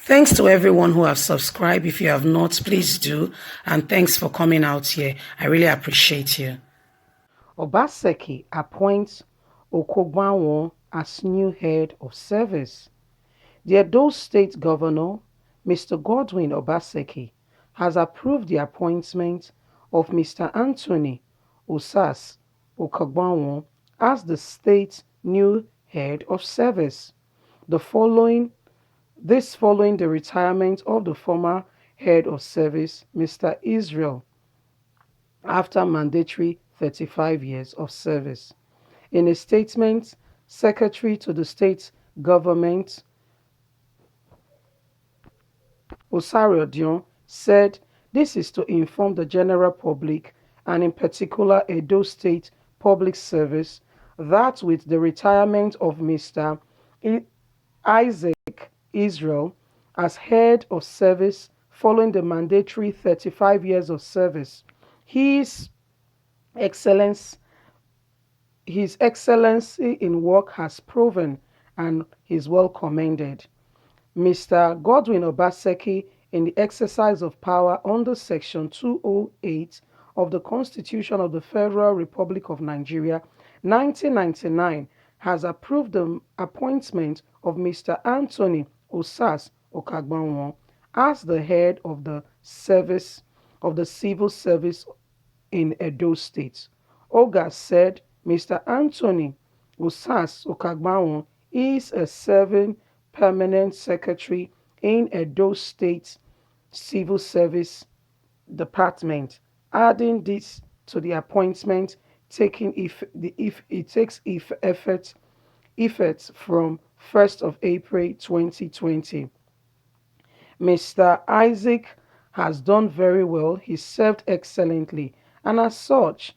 Thanks to everyone who have subscribed. If you have not, please do. And thanks for coming out here. I really appreciate you. Obaseki appoints Okogbanwo as new head of service. The Edo State Governor, Mr. Godwin Obaseki, has approved the appointment of Mr. Anthony Osas Okogbanwo as the state's new head of service. The following This following the retirement of the former head of service, Mr. Israel, after mandatory 35 years of service. In a statement, Secretary to the State Government, Osariodion, said this is to inform the general public and in particular Edo State Public Service that with the retirement of Mr. Isaac Israel as head of service following the mandatory 35 years of service. His excellence, his excellency in work has proven and is well commended. Mr. Godwin Obaseki, in the exercise of power under Section 208 of the Constitution of the Federal Republic of Nigeria, 1999, has approved the appointment of Mr. Anthony Osas Okagbanwo as the head of the civil service in Edo State. Oga said Mr. Anthony Osas Okagbanwo is a serving permanent secretary in Edo State Civil Service Department, adding this to the appointment taking if it takes effect from 1st of April 2020. Mr. Isaac has done very well. He served excellently, and as such,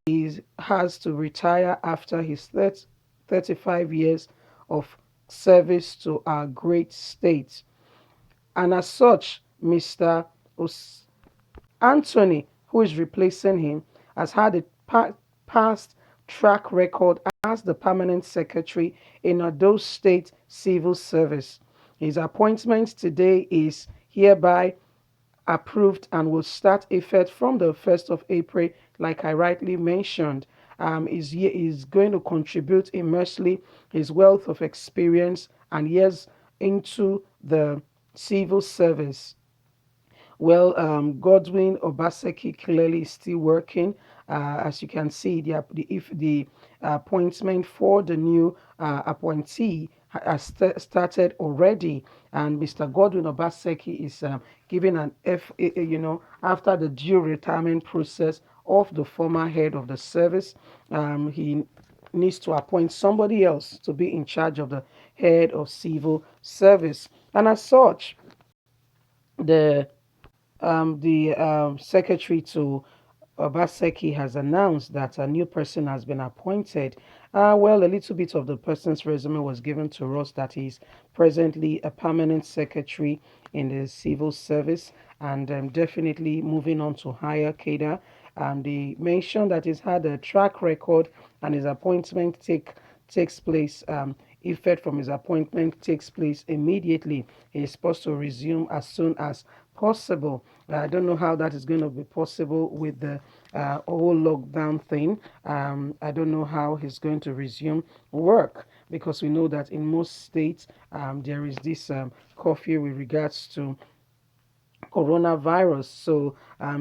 he has to retire after his 35 years of service to our great state. And as such, Mr. Anthony, who is replacing him, has had a past track record as the permanent secretary in Edo State Civil Service. His appointment today is hereby approved and will start effect from the 1st of April, like I rightly mentioned. Is going to contribute immensely his wealth of experience and years into the civil service. Well, Godwin Obaseki clearly is still working. As you can see, the appointment for the new appointee has started already, and Mr. Godwin Obaseki is giving an after the due retirement process of the former head of the service. He needs to appoint somebody else to be in charge of the head of civil service, and as such, the secretary to Obaseki has announced that a new person has been appointed. Well, a little bit of the person's resume was given to us that he's presently a permanent secretary in the civil service and definitely moving on to higher cadre. They mentioned that he's had a track record and his appointment takes place. Effect from his appointment takes place immediately. He is supposed to resume as soon as possible. I don't know how that is going to be possible with the whole lockdown thing. I don't know how he's going to resume work because we know that in most states there is this curfew with regards to coronavirus. So,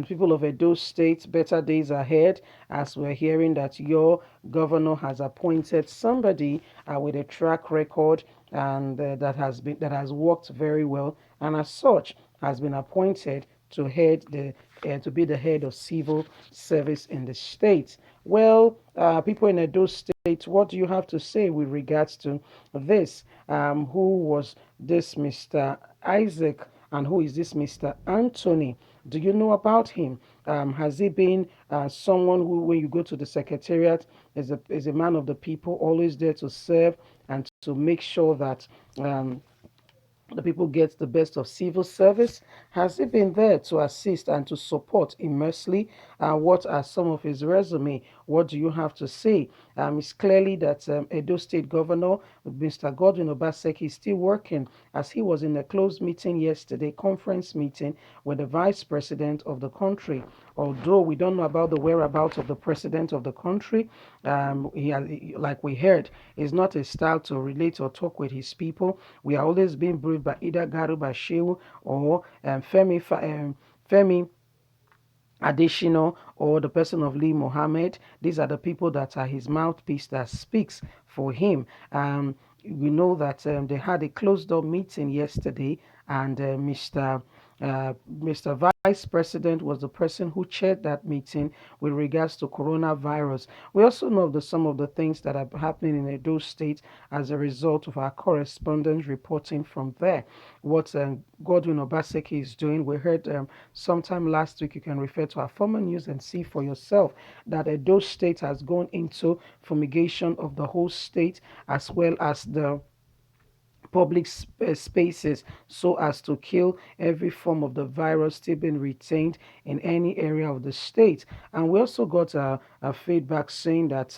people of Edo State, better days ahead as we're hearing that your governor has appointed somebody with a track record and that has worked very well, and as such has been appointed to head the to be the head of civil service in the state. Well, people in Edo State, what do you have to say with regards to this? Who was this Mr. Isaac? And who is this Mr. Anthony? Do you know about him? Has he been someone who, when you go to the secretariat, is a man of the people, always there to serve and to make sure that the people get the best of civil service? Has he been there to assist and to support immensely? What are some of his resume? What do you have to say? It's clearly that Edo State Governor Mr. Godwin Obaseki is still working, as he was in a closed meeting yesterday, conference meeting with the vice president of the country. Although we don't know about the whereabouts of the president of the country, like we heard, is not a style to relate or talk with his people. We are always being briefed by either Garuba Shehu or Femi Additional or the person of Lee Mohammed. These are the people that are his mouthpiece that speaks for him. We know that they had a closed door meeting yesterday, and Mr. Vice President was the person who chaired that meeting with regards to coronavirus. We also know some of the things that are happening in Edo State as a result of our correspondents reporting from there. What Godwin Obaseki is doing, we heard sometime last week. You can refer to our former news and see for yourself that Edo State has gone into fumigation of the whole state as well as the public spaces so as to kill every form of the virus still being retained in any area of the state. And we also got a feedback saying that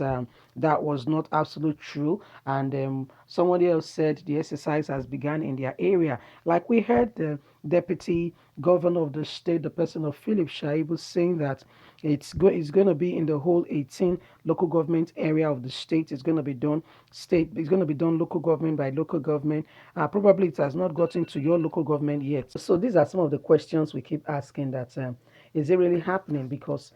that was not absolute true, and somebody else said the exercise has begun in their area. Like we heard the deputy governor of the state, the person of Philip Shaibu, saying that it's going to be in the whole 18 local government area of the state. It's going to be done it's going to be done local government by local government. Probably it has not gotten to your local government yet. So these are some of the questions we keep asking, that is it really happening? Because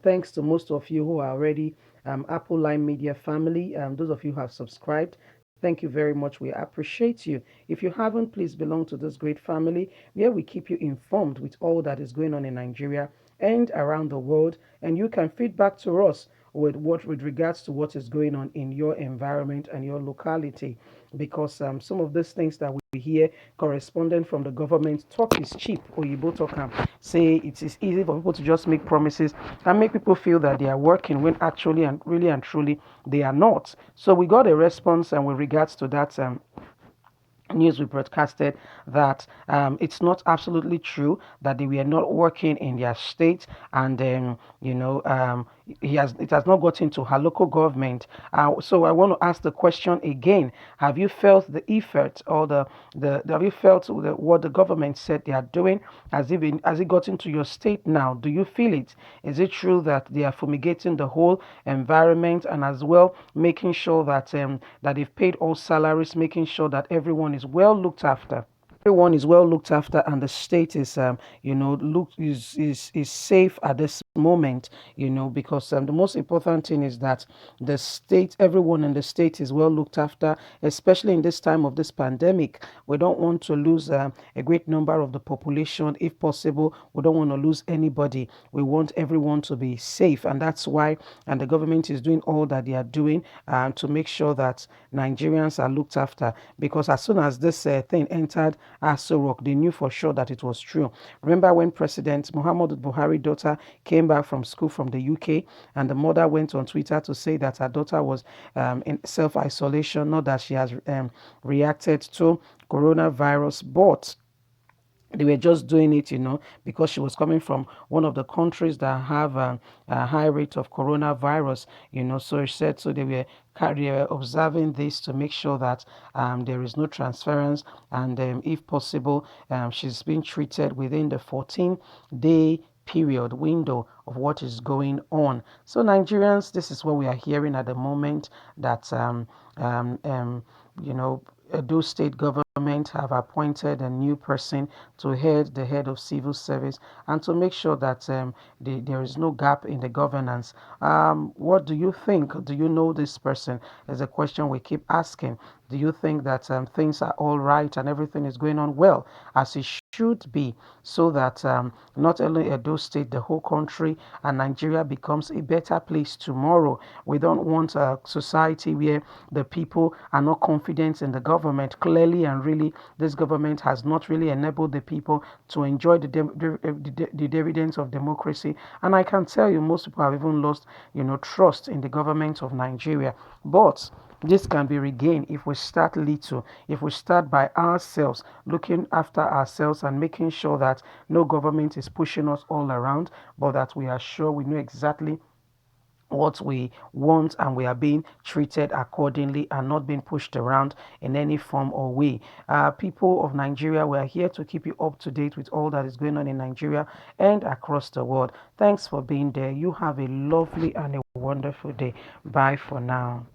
thanks to most of you who are already Apple Line Media family, those of you who have subscribed, thank you very much. We appreciate you. If you haven't, please belong to this great family where we keep you informed with all that is going on in Nigeria and around the world. And you can feedback to us with regards to what is going on in your environment and your locality, because some of these things that we hear correspondent from the government talk is cheap, or you both talk say it is easy for people to just make promises and make people feel that they are working when actually and really and truly they are not. So we got a response, and with regards to that news we broadcasted, that it's not absolutely true that they were not working in their state, and it has not gotten to her local government. So I want to ask the question again: have you felt the effort, or have you felt what the government said they are doing? Has it gotten to your state now? Do you feel it? Is it true that they are fumigating the whole environment, and as well making sure that they've paid all salaries, making sure that everyone is well looked after? Everyone is well looked after, and the state is look is safe at this moment, because the most important thing is that the state, everyone in the state is well looked after, especially in this time of this pandemic. We don't want to lose a great number of the population. If possible, we don't want to lose anybody. We want everyone to be safe, and that's why, and the government is doing all that they are doing to make sure that Nigerians are looked after, because as soon as this thing entered Aso Rock, they knew for sure that it was true. Remember when President Muhammadu Buhari's daughter came back from school from the UK, and the mother went on Twitter to say that her daughter was in self-isolation, not that she has reacted to coronavirus, but they were just doing it, because she was coming from one of the countries that have a high rate of coronavirus, So she said, so they were observing this to make sure that there is no transference, and if possible, she's being treated within the 14-day period window of what is going on. So Nigerians, this is what we are hearing at the moment, that Edo State government have appointed a new person to head the head of civil service, and to make sure that there is no gap in the governance. What do you think? Do you know this person? Is a question we keep asking. Do you think that things are all right and everything is going on well as it should be, so that not only Edo State, the whole country and Nigeria becomes a better place tomorrow? We don't want a society where the people are not confident in the government. Clearly and really, this government has not really enabled the people to enjoy the dividends of democracy. And I can tell you, most people have even lost, trust in the government of Nigeria. But This can be regained if we start little, if we start by ourselves, looking after ourselves and making sure that no government is pushing us all around, but that we are sure we know exactly what we want and we are being treated accordingly and not being pushed around in any form or way. People of Nigeria, we are here to keep you up to date with all that is going on in Nigeria and across the world. Thanks for being there. You have a lovely and a wonderful day. Bye for now.